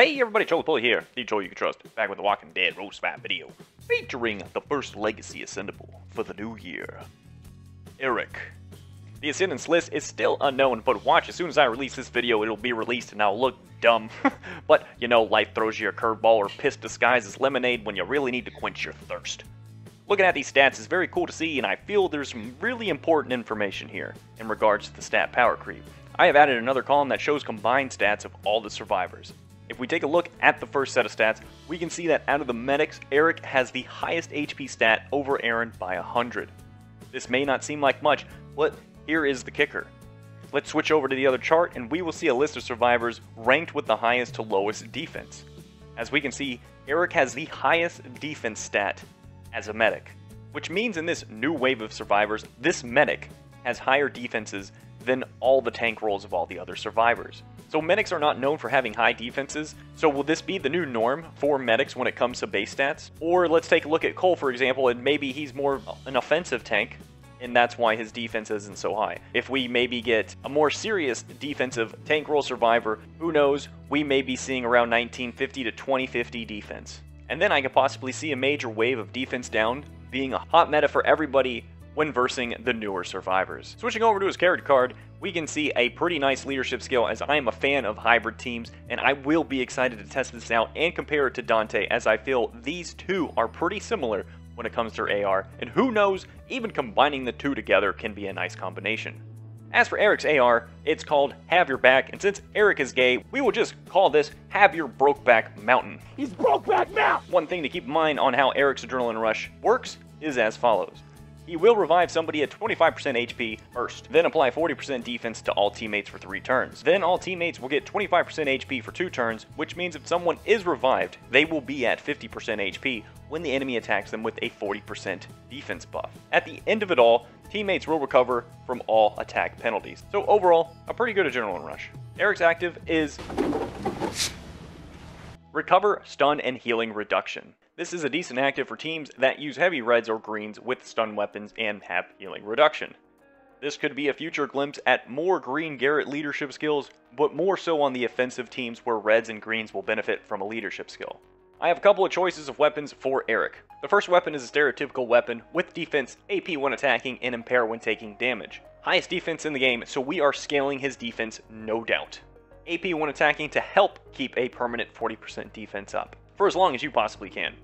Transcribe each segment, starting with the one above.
Hey everybody, Joel Pulley here, the Joel you can trust, back with the Walking Dead roast map video, featuring the first legacy ascendable for the new year, Eric. The Ascendance list is still unknown, but watch, as soon as I release this video, it'll be released and I'll look dumb. But, you know, life throws you a curveball or piss disguises lemonade when you really need to quench your thirst. Looking at these stats is very cool to see, and I feel there's some really important information here in regards to the stat power creep. I have added another column that shows combined stats of all the survivors. If we take a look at the first set of stats, we can see that out of the medics, Eric has the highest HP stat over Aaron by 100. This may not seem like much, but here is the kicker. Let's switch over to the other chart and we will see a list of survivors ranked with the highest to lowest defense. As we can see, Eric has the highest defense stat as a medic, which means in this new wave of survivors, this medic has higher defenses than all the tank roles of all the other survivors. So medics are not known for having high defenses, so will this be the new norm for medics when it comes to base stats? Or let's take a look at Cole, for example, and maybe he's more an offensive tank, and that's why his defense isn't so high. If we maybe get a more serious defensive tank role survivor, who knows, we may be seeing around 1950 to 2050 defense. And then I could possibly see a major wave of defense down being a hot meta for everybody when versing the newer survivors. Switching over to his character card, we can see a pretty nice leadership skill, as I am a fan of hybrid teams, and I will be excited to test this out and compare it to Dante, as I feel these two are pretty similar when it comes to AR, and who knows, even combining the two together can be a nice combination. As for Eric's AR, it's called Have Your Back, and since Eric is gay, we will just call this Have Your Brokeback Mountain. He's Brokeback Mountain! One thing to keep in mind on how Eric's Adrenaline Rush works is as follows. He will revive somebody at 25% HP first, then apply 40% defense to all teammates for 3 turns. Then all teammates will get 25% HP for 2 turns, which means if someone is revived, they will be at 50% HP when the enemy attacks them with a 40% defense buff. At the end of it all, teammates will recover from all attack penalties. So overall, a pretty good Adrenaline Rush. Eric's active is Recover, Stun, and Healing Reduction. This is a decent active for teams that use heavy reds or greens with stun weapons and have healing reduction. This could be a future glimpse at more green Garrett leadership skills, but more so on the offensive teams where reds and greens will benefit from a leadership skill. I have a couple of choices of weapons for Eric. The first weapon is a stereotypical weapon with defense, AP when attacking, and impair when taking damage. Highest defense in the game, so we are scaling his defense no doubt. AP when attacking to help keep a permanent 40% defense up, for as long as you possibly can.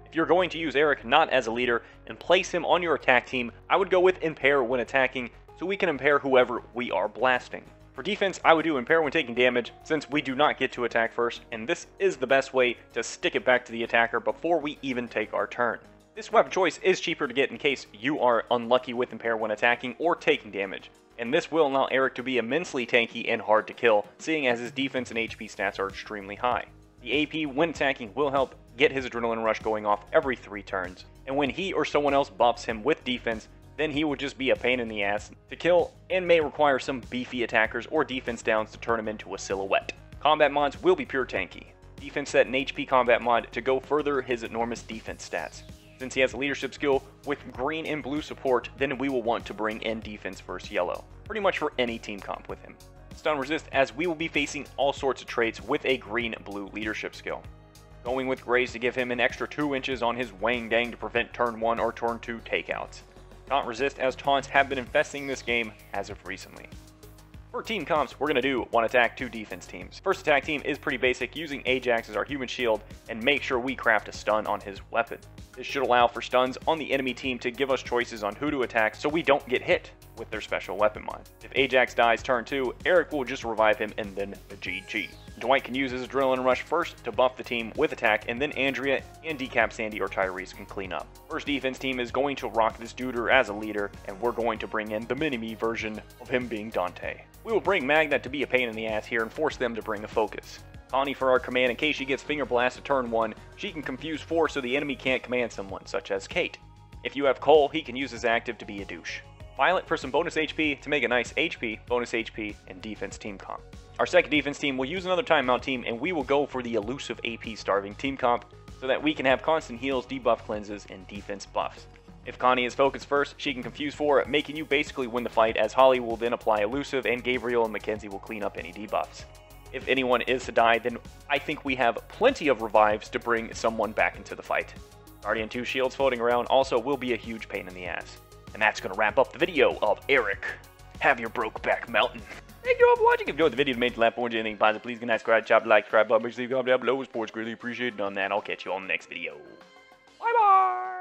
If you're going to use Eric not as a leader and place him on your attack team, I would go with Impair when attacking so we can impair whoever we are blasting. For defense, I would do Impair when taking damage since we do not get to attack first, and this is the best way to stick it back to the attacker before we even take our turn. This weapon choice is cheaper to get in case you are unlucky with Impair when attacking or taking damage, and this will allow Eric to be immensely tanky and hard to kill, seeing as his defense and HP stats are extremely high. The AP when attacking will help get his Adrenaline Rush going off every 3 turns, and when he or someone else buffs him with defense, then he will just be a pain in the ass to kill and may require some beefy attackers or defense downs to turn him into a silhouette. Combat mods will be pure tanky. Defense set and HP combat mod to go further his enormous defense stats. Since he has a leadership skill with green and blue support, then we will want to bring in defense versus yellow, pretty much for any team comp with him. Stun resist, as we will be facing all sorts of traits with a green-blue leadership skill. Going with Grays to give him an extra 2 inches on his Wang Gang to prevent turn 1 or turn 2 takeouts. Taunt resist, as taunts have been infesting this game as of recently. For team comps, we're going to do 1 attack, 2 defense teams. First attack team is pretty basic, using Ajax as our human shield and make sure we craft a stun on his weapon. This should allow for stuns on the enemy team to give us choices on who to attack so we don't get hit with their special weapon mod. If Ajax dies turn 2, Eric will just revive him and then a GG. Dwight can use his Adrenaline Rush first to buff the team with attack, and then Andrea and Decap Sandy or Tyrese can clean up. First defense team is going to rock this duder as a leader, and we're going to bring in the mini-me version of him being Dante. We will bring Magnet to be a pain in the ass here and force them to bring a focus. Connie for our command in case she gets finger blasted turn 1, she can confuse 4 so the enemy can't command someone, such as Kate. If you have Cole, he can use his active to be a douche. Violet for some bonus HP to make a nice HP, bonus HP, and defense team comp. Our second defense team will use another timeout team, and we will go for the elusive AP starving team comp so that we can have constant heals, debuff cleanses, and defense buffs. If Connie is focused first, she can confuse 4, making you basically win the fight, as Holly will then apply elusive and Gabriel and Mackenzie will clean up any debuffs. if anyone is to die, then I think we have plenty of revives to bring someone back into the fight. Guardian 2 shields floating around also will be a huge pain in the ass. And that's going to wrap up the video of Eric. Have your Brokeback Mountain. Thank you all for watching. If you enjoyed the video, made the lap or anything positive, please get subscribe, chop, like, subscribe button, make sure you comment down below. Sports greatly appreciated on that. I'll catch you on the next video. Bye bye.